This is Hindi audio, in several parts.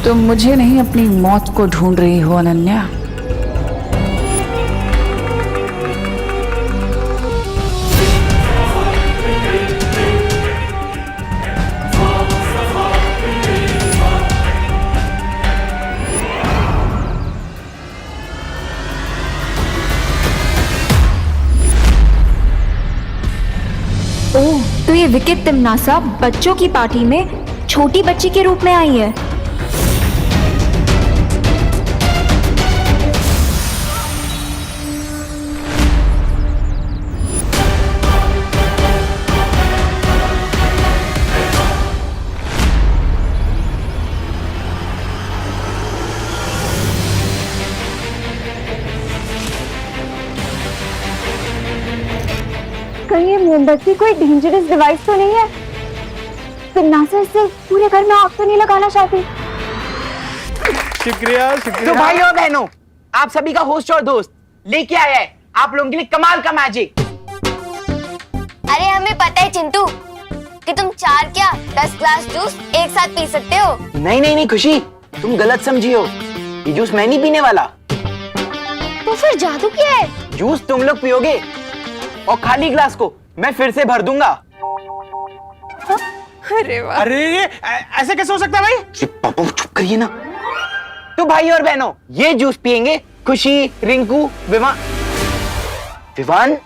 तुम मुझे नहीं अपनी मौत को ढूंढ रही हो अनन्या। ओह, तो ये विकेट तिमनासा बच्चों की पार्टी में छोटी बच्ची के रूप में आई है। कहीं ये मोमबत्ती कोई डेंजरस डिवाइस तो नहीं है? तिमनासा इससे पूरे घर में आग तो नहीं लगाना चाहती। शुक्रिया शुक्रिया। तो भाई और बहनों, आप सभी का होस्ट और दोस्त लेके आया है आप लोगों के लिए कमाल का मैजिक। अरे हमें पता है चिंटू कि तुम 4 क्या 10 ग्लास जूस एक साथ पी सकते हो। नहीं नहीं नहीं खुशी, तुम गलत समझी हो। ये जूस मैं नहीं पीने वाला। तो फिर जादू क्या है? जूस तुम लोग पियोगे और खाली ग्लास को मैं फिर से भर दूंगा। अरे वाह। अरे ऐसे कैसे हो सकता है भाई? पापा चुप करिए ना। तो भाई और बहनों, ये जूस पियेंगे खुशी, रिंकू, विवान। विवान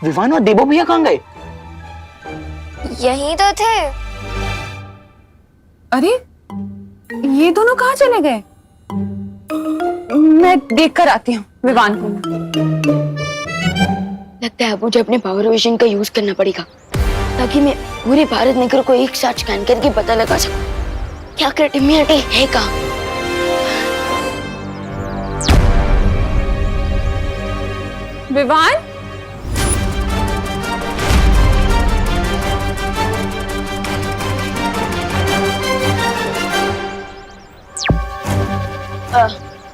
विवान और देबो भैया कहाँ गए? यही तो थे। अरे ये दोनों कहाँ चले गए? मैं देख कर आती हूँ विवान को। लगता है अब मुझे अपने पावर विजन का यूज करना पड़ेगा ताकि मैं पूरे भारत नगर को एक साथ स्कैन करके पता लगा सकूं क्या क्रिमिनलिटी है कहाँ। विवान,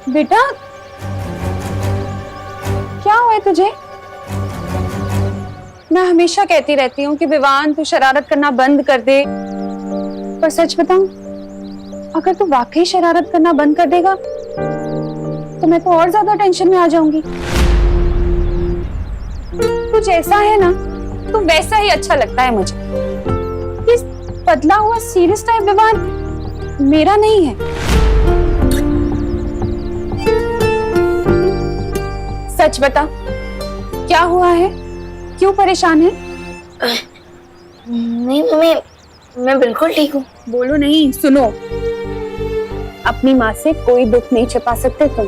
बेटा क्या हुआ है तुझे? मैं हमेशा कहती रहती हूँ कि विवान तू शरारत करना बंद कर दे, पर सच बताऊं, अगर तू वाकई शरारत करना बंद कर देगा तो मैं तो और ज्यादा टेंशन में आ जाऊंगी। तू जैसा है ना, तू वैसा ही अच्छा लगता है मुझे। इस बदला हुआ सीरियस टाइप विवान मेरा नहीं है। सच बता, क्या हुआ है? क्यों परेशान है? नहीं मम्मी, मैं बिल्कुल ठीक हूँ। बोलो नहीं, सुनो। अपनी माँ से कोई दुख नहीं छिपा सकते तुम।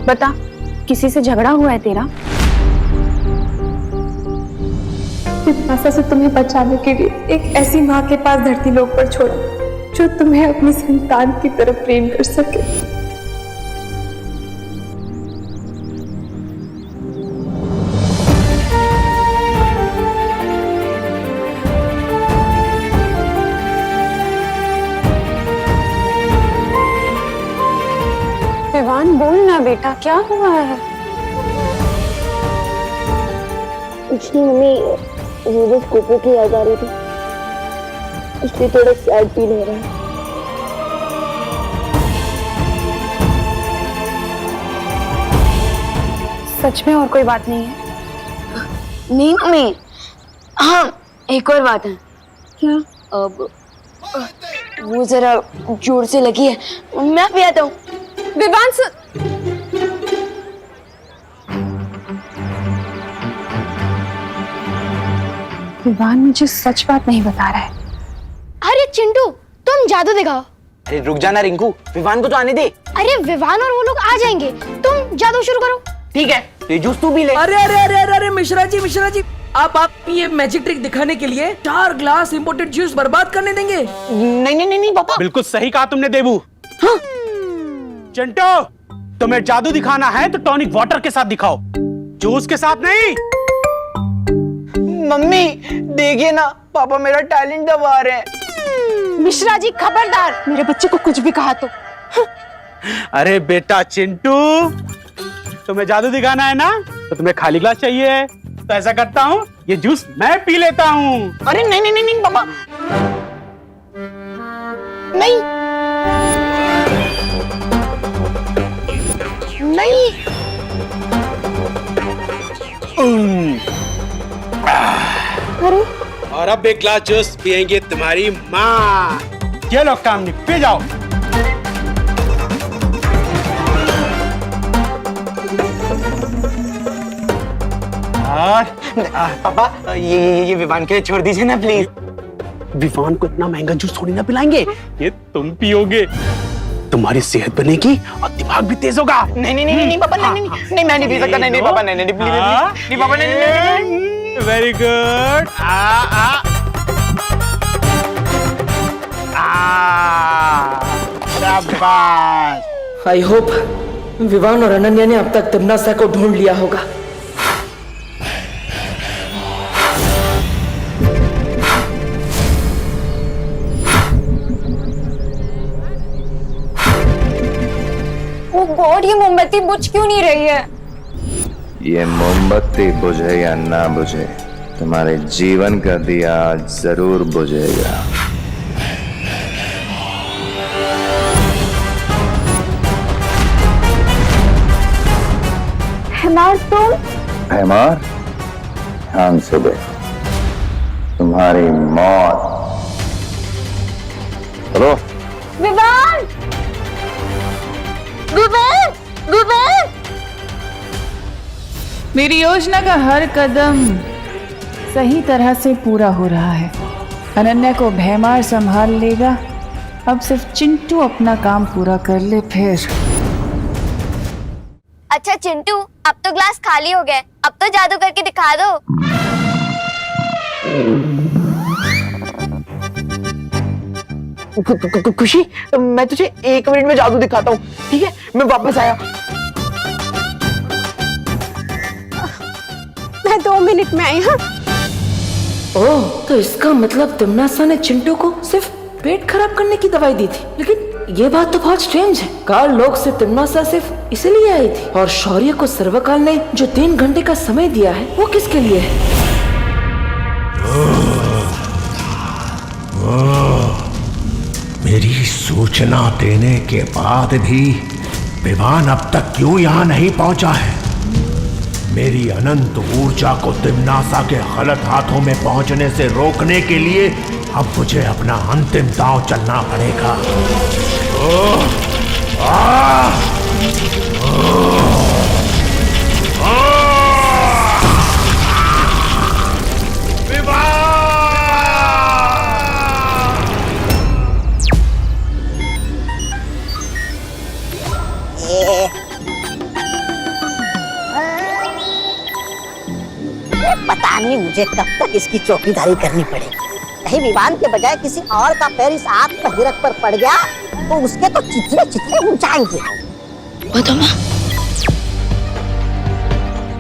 बता, किसी से झगड़ा हुआ है तेरा? तिमनासा से तुम्हें बचाने के लिए एक ऐसी माँ के पास धरती लोक पर छोड़ा जो तुम्हें अपनी संतान की तरफ प्रेम कर सके। विवान बोल ना बेटा, क्या हुआ है? कुछ नहीं मम्मी, मुझे कोको की याद आ रही थी इसलिए थोड़ा सैड फील हो रहा है। सच में और कोई बात नहीं है? नहीं मम्मी, हाँ एक और बात है। क्या? अब वो जरा जोर से लगी है, मैं भी आता हूँ। विवान विवान मुझे सच बात नहीं बता रहा है। अरे चिंटू तुम जादू दिखाओ। अरे रुक जाना रिंकू, विवान को तो आने दे। अरे विवान और वो लोग आ जाएंगे, तुम जादू शुरू करो। ठीक है, ये जूस तू भी ले। अरे अरे अरे अरे अरे मिश्रा जी आप ये मैजिक ट्रिक दिखाने के लिए 4 ग्लास इंपोर्टेड जूस बर्बाद करने देंगे? नहीं नहीं नहीं नहीं पापा। बिल्कुल सही कहा तुमने देबू। हाँ? चिंटू, तुम्हें जादू दिखाना है तो टॉनिक वाटर के साथ दिखाओ, जूस के साथ नहीं। मम्मी देखिए ना, पापा मेरा टैलेंट दबा रहे हैं। मिश्रा जी खबरदार, मेरे बच्चे को कुछ भी कहा तो। अरे बेटा चिंटू, तुम्हें जादू दिखाना है ना, तो तुम्हें खाली ग्लास चाहिए। तो ऐसा करता हूँ, ये जूस मैं पी लेता हूँ। अरे नहीं नहीं नहीं नहीं पापा, नहीं। अब एक ग्लास जूस पियेंगे तुम्हारी माँ। चलो काम नहीं, पी जाओ। और पापा ये विवान के लिए छोड़ दीजिए ना प्लीज। विवान को इतना महंगा जूस थोड़ी ना पिलाएंगे, ये तुम पियोगे। तुम्हारी सेहत बनेगी और दिमाग भी तेज होगा। नहीं पापा, नहीं मैं नहीं पी सकता। नहीं पापा, नहीं प्लीज नहीं पापा, नहीं। Very good. शाबाश। आई होप विवान और अनन्या ने अब तक तिमनासा को ढूंढ लिया होगा। ओ गॉड, ये मोमबत्ती बुझ क्यों नहीं रही है? ये मोमबत्ती बुझे या ना बुझे, तुम्हारे जीवन का दिया जरूर बुझेगा। हेमार, तुम? हेमार, ध्यान से देख, तुम्हारी मौत। चलो। विवान! विवान! विवान! मेरी योजना का हर कदम सही तरह से पूरा हो रहा है। अनन्या को भैमार संभाल लेगा। अब सिर्फ चिंटू अपना काम पूरा कर ले फिर। अच्छा चिंटू, अब तो ग्लास खाली हो गए, अब तो जादू करके दिखा दो। खुशी, मैं तुझे 1 मिनट में जादू दिखाता हूँ, ठीक है? मैं वापस आया। मैं 2 मिनट में आई। हाँ, ओह, तो इसका मतलब तिमनासा ने चिंटू को सिर्फ पेट खराब करने की दवाई दी थी। लेकिन ये बात तो बहुत स्ट्रेंज है। काल लोग से तिमनासा सिर्फ इसलिए आई थी, और शौर्य को सर्वकाल ने जो 3 घंटे का समय दिया है वो किसके लिए है? मेरी सूचना देने के बाद भी विवान अब तक क्यों यहाँ नहीं पहुंचा है? मेरी अनंत ऊर्जा को तिमनासा के गलत हाथों में पहुंचने से रोकने के लिए अब मुझे अपना अंतिम दांव चलना पड़ेगा। पता नहीं मुझे कब तक इसकी चौकीदारी करनी पड़ेगी। कहीं विवान के बजाय किसी और का पैर इस आग का गिरक पर पड़ गया तो उसके तो चितरे चितरे उड़ जाएंगे।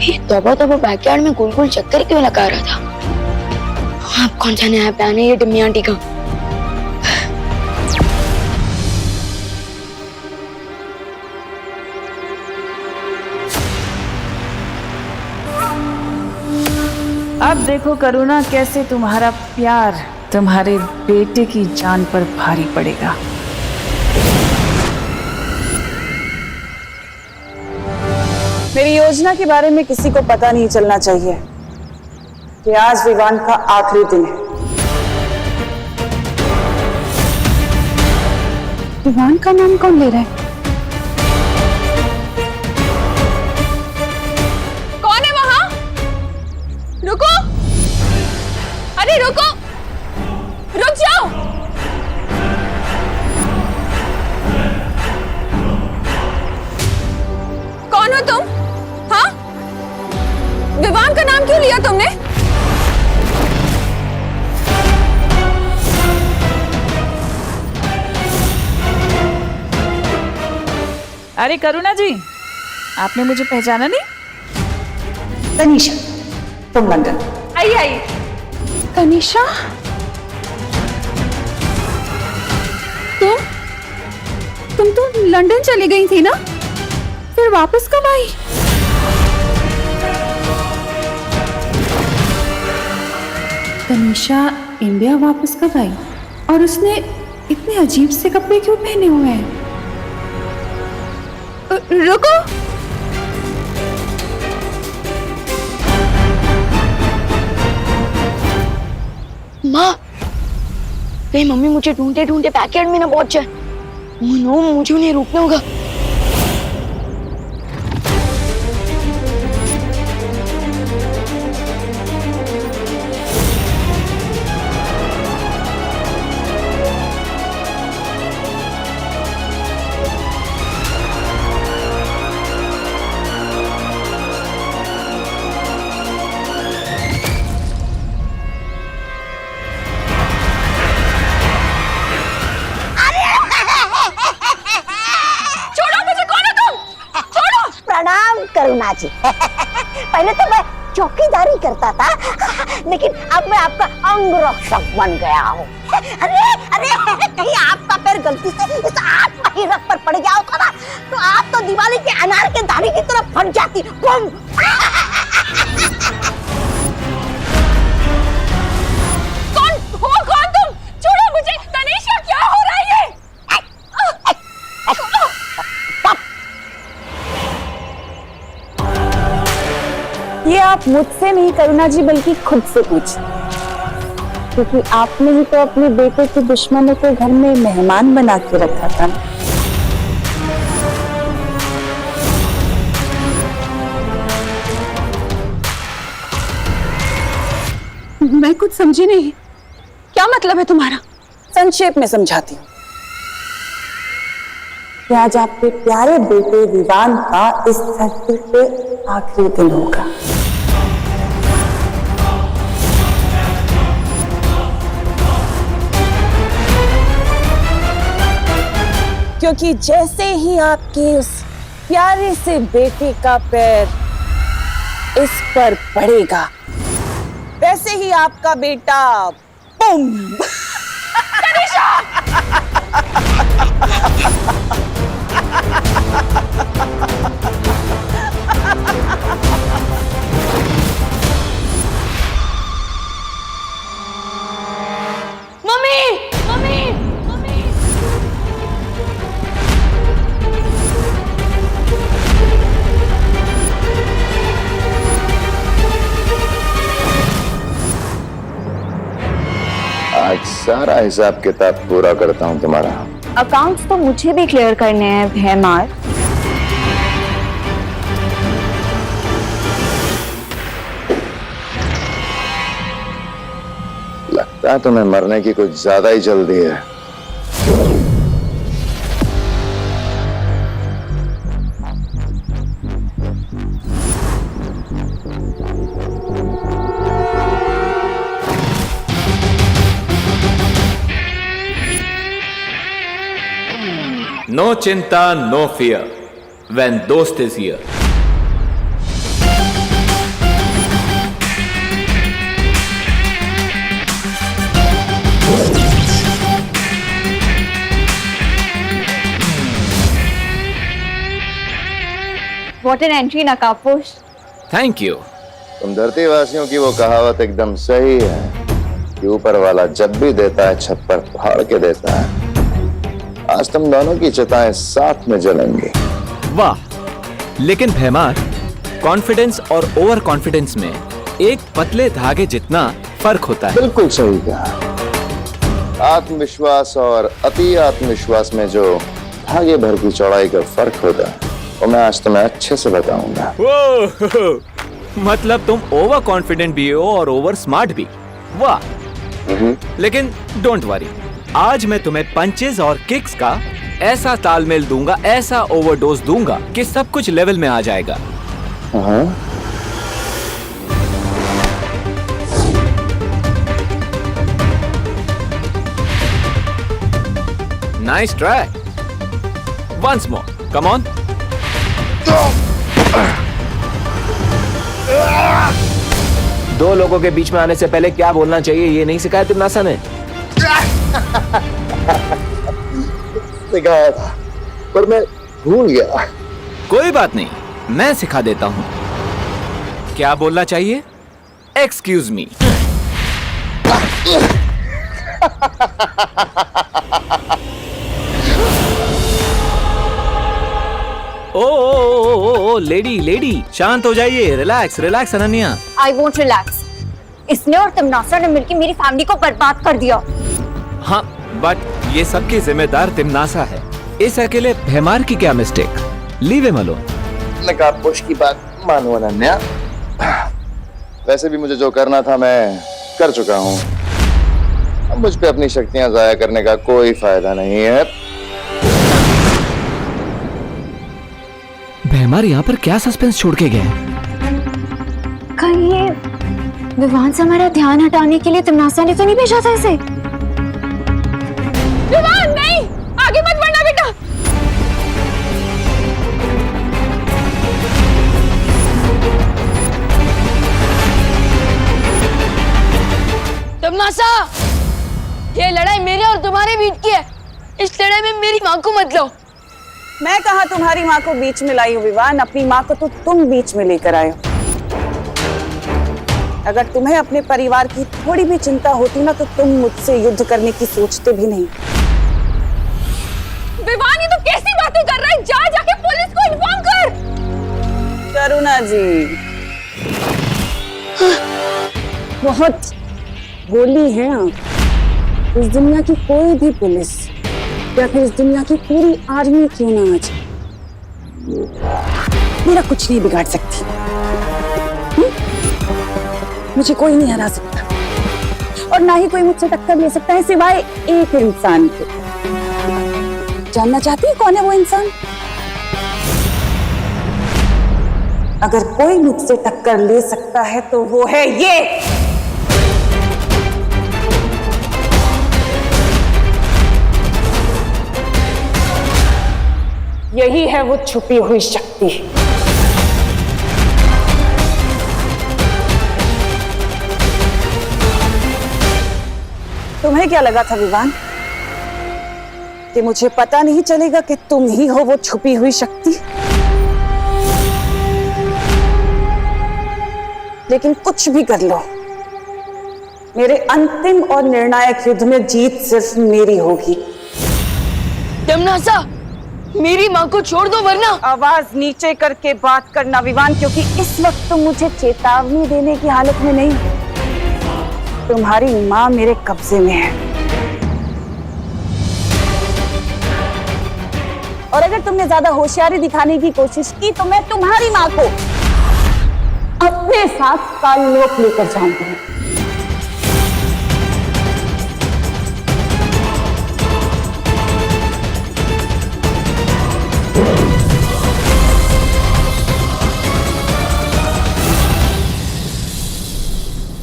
ये तोबा बैकयार्ड में गोल गोल चक्कर क्यों लगा रहा था? आप कौन सा नया प्लान है ये डिम्मी आंटी का? अब देखो करुणा, कैसे तुम्हारा प्यार तुम्हारे बेटे की जान पर भारी पड़ेगा। मेरी योजना के बारे में किसी को पता नहीं चलना चाहिए कि आज विवान का आखिरी दिन है। विवान का नाम कौन ले रहा है? कौन है वहां? रुको, अरे रुको, रुक जाओ। कौन हो तुम? हाँ, विवान का नाम क्यों लिया तुमने? अरे करुणा जी, आपने मुझे पहचाना नहीं? तनीषा, तुम लंदन। आई आई। तनीषा, तुम तो लंदन चली गई थी ना, फिर वापस कब आई? तनीषा इंडिया वापस कब आई? और उसने इतने अजीब से कपड़े क्यों पहने हुए हैं? रुको, माँ, कहीं मम्मी मुझे ढूंढते ढूंढते बैकयार्ड में ना पहुंच जाए। ओह नो, मुझे उन्हें रोकना होगा। प्रणाम करुणा जी। पहले तो मैं चौकीदारी करता था, लेकिन अब मैं आपका अंग रक्षक बन गया हूँ। अरे अरे, कहीं आपका पैर गलती से इस आग की रख पर पड़ गया होता ना, तो आप तो दिवाली के अनार के दाने की तरफ फट जाती। बम! कौन तुम? छोड़ो मुझे। तनीषा, क्या हो रहा है ये? ये आप मुझसे नहीं करुणा जी, बल्कि खुद से पूछिए, क्योंकि आपने ही तो अपने बेटे के दुश्मनों को घर में मेहमान बना के रखा था। मैं कुछ समझी नहीं, क्या मतलब है तुम्हारा? संक्षेप में समझाती हूँ कि आज आपके प्यारे बेटे विवान का इस धरती पे आखिरी दिन होगा। क्योंकि जैसे ही आपके उस प्यारे से बेटे का पैर इस पर पड़ेगा, वैसे ही आपका बेटा बुम! मम्मी, मम्मी, मम्मी। आज सारा हिसाब किताब पूरा करता हूँ तुम्हारा। अकाउंट्स तो मुझे भी क्लियर करने हैं भैमार। लगता है तुम्हें मरने की कुछ ज्यादा ही जल्दी है। No chinta, no fear when dost is here. What an entry, Nakaposh. Thank you. तुम धरती वासियों की वो कहावत एकदम सही है कि ऊपर वाला जब भी देता है छप्पर फाड़ के देता है। आज तुम दोनों की चिताएं साथ में जलेंगी। वाह, लेकिन भैमार, कॉन्फिडेंस और ओवर कॉन्फिडेंस में एक पतले धागे जितना फर्क होता है। बिल्कुल सही कहा। आत्मविश्वास और अति आत्मविश्वास में जो धागे भर की चौड़ाई का फर्क होता है, वो मैं आज तुम्हें अच्छे से बताऊंगा। मतलब तुम ओवर कॉन्फिडेंट भी हो और ओवर स्मार्ट भी। वाह। लेकिन डोंट वरी, आज मैं तुम्हें पंचेस और किक्स का ऐसा तालमेल दूंगा, ऐसा ओवरडोज दूंगा कि सब कुछ लेवल में आ जाएगा। Nice try. Once more, come on. दो लोगों के बीच में आने से पहले क्या बोलना चाहिए ये नहीं सिखाया तिम्नासा ने? सिखाया था, पर मैं भूल गया। कोई बात नहीं, मैं सिखा देता हूं। क्या बोलना चाहिए? Excuse me. ओ लेडी, शांत हो जाइए। Relax, relax Ananya. I won't relax. इसने और तिमनासा ने मिलकर मेरी फैमिली को बर्बाद कर दिया। हाँ, बट ये सबकी जिम्मेदार तिमनासा है। इस अकेले भैमार की क्या मिस्टेक? Leave him alone. मैं कहा पुश की बात मानो अनन्या। वैसे भी मुझे जो करना था मैं कर चुका हूँ। अब मुझ पे अपनी शक्तियां जाया करने का कोई फायदा नहीं है। भैमार यहाँ पर क्या सस्पेंस छोड़ के गए? कहीं ये विवान से हमारा ध्यान हटाने के लिए तिमनासा ने तो नहीं भेजा था इसे? विवान नहीं, आगे मत बढ़ना बेटा। तिमनासा, ये लड़ाई मेरे और तुम्हारे बीच की है। इस लड़ाई में मेरी माँ को मत लो। मैं कहा तुम्हारी माँ को बीच में लाई हूँ विवान, अपनी माँ को तो तुम बीच में लेकर आए हो। अगर तुम्हें अपने परिवार की थोड़ी भी चिंता होती ना तो तुम मुझसे युद्ध करने की सोचते भी नहीं। विवान, ये तो कैसी बातें कर रहा है? जा जाके पुलिस को इन्फॉर्म कर। करुणा जी बहुत बोली है आप। इस दुनिया की कोई भी पुलिस या फिर इस दुनिया की पूरी आर्मी क्यों ना आ जाए, मेरा कुछ नहीं बिगाड़ सकती। मुझे कोई नहीं हरा सकता और ना ही कोई मुझसे टक्कर ले सकता है सिवाय एक इंसान के। जानना चाहती है कौन है वो इंसान? अगर कोई मुझसे टक्कर ले सकता है तो वो है ये। यही है वो छुपी हुई शक्ति। तुम्हें क्या लगा था विवान कि मुझे पता नहीं चलेगा कि तुम ही हो वो छुपी हुई शक्ति? लेकिन कुछ भी कर लो, मेरे अंतिम और निर्णायक युद्ध में जीत सिर्फ मेरी होगी। तिमनासा, मेरी माँ को छोड़ दो वरना। आवाज नीचे करके बात करना विवान, क्योंकि इस वक्त तुम मुझे चेतावनी देने की हालत में नहीं। तुम्हारी माँ मेरे कब्जे में है और अगर तुमने ज्यादा होशियारी दिखाने की कोशिश की तो मैं तुम्हारी माँ को अपने साथ काललोक लेकर जाऊंगी।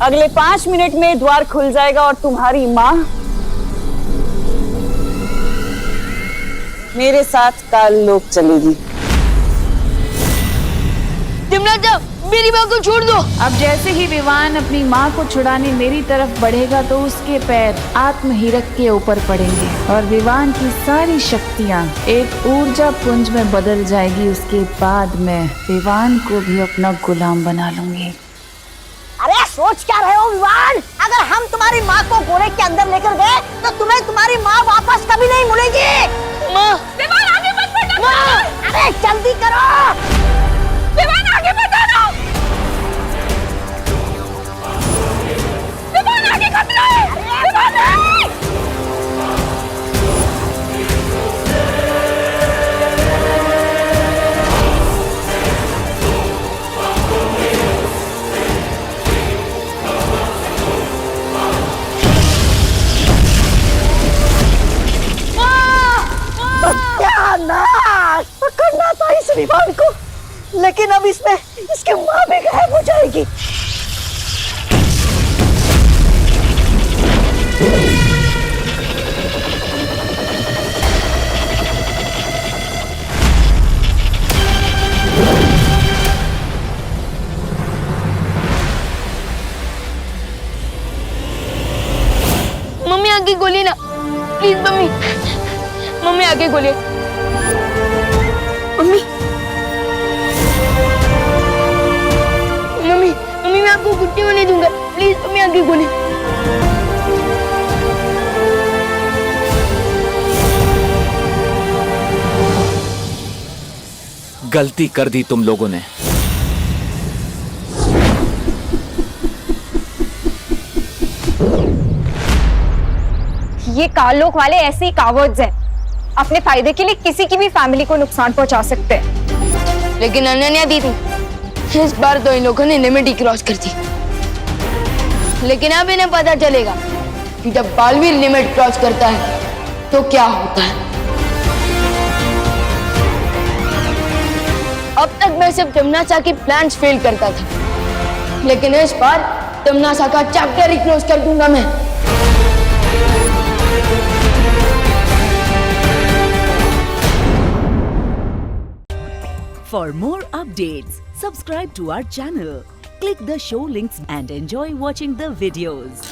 अगले 5 मिनट में द्वार खुल जाएगा और तुम्हारी माँ मेरे साथ काललोक चलेगी। तिमनासा, मेरी माँ को छोड़ दो। अब जैसे ही विवान अपनी माँ को छुड़ाने मेरी तरफ बढ़ेगा तो उसके पैर आत्महीरक के ऊपर पड़ेंगे और विवान की सारी शक्तियाँ एक ऊर्जा पुंज में बदल जाएगी। उसके बाद मैं विवान को भी अपना गुलाम बना लूंगी। अरे सोच क्या रहे हो विवान? अगर हम तुम्हारी माँ को गोरे के अंदर लेकर गए तो तुम्हें तुम्हारी माँ वापस कभी नहीं मिलेगी। माँ, विवान आगे मत बढ़ना। अरे जल्दी करो। विवान आगे मत आना। विवान आगे खतरा है। विवान सत्यानाश! पकड़ना था इस विवान को, लेकिन अब इसमें इसकी माँ भी गायब हो जाएगी। मम्मी आगे गोली ना, प्लीज मम्मी। मम्मी आगे गोली। मम्मी, मम्मी, मम्मी मैं आपको गुट्टी होने दूंगा। प्लीज मम्मी आगे गोली। गलती कर दी तुम लोगों ने। ये कालोख वाले ऐसे ही कावर्ड्स हैं, अपने फायदे के लिए किसी की भी फैमिली को नुकसान पहुंचा सकते हैं। लेकिन अनन्या दीदी, इस बार तो इन लोगों ने लिमिट ही क्रॉस कर दी। लेकिन अब इन्हें पता चलेगा कि जब बालवीर लिमिट क्रॉस करता है तो क्या होता है। अब तक मैं सिर्फ तमन्ना की प्लान्स फेल करता था, लेकिन इस बार तमन्ना का चैप्टर ही क्लोज कर दूंगा मैं। For more updates, subscribe to our channel, click the show links and enjoy watching the videos.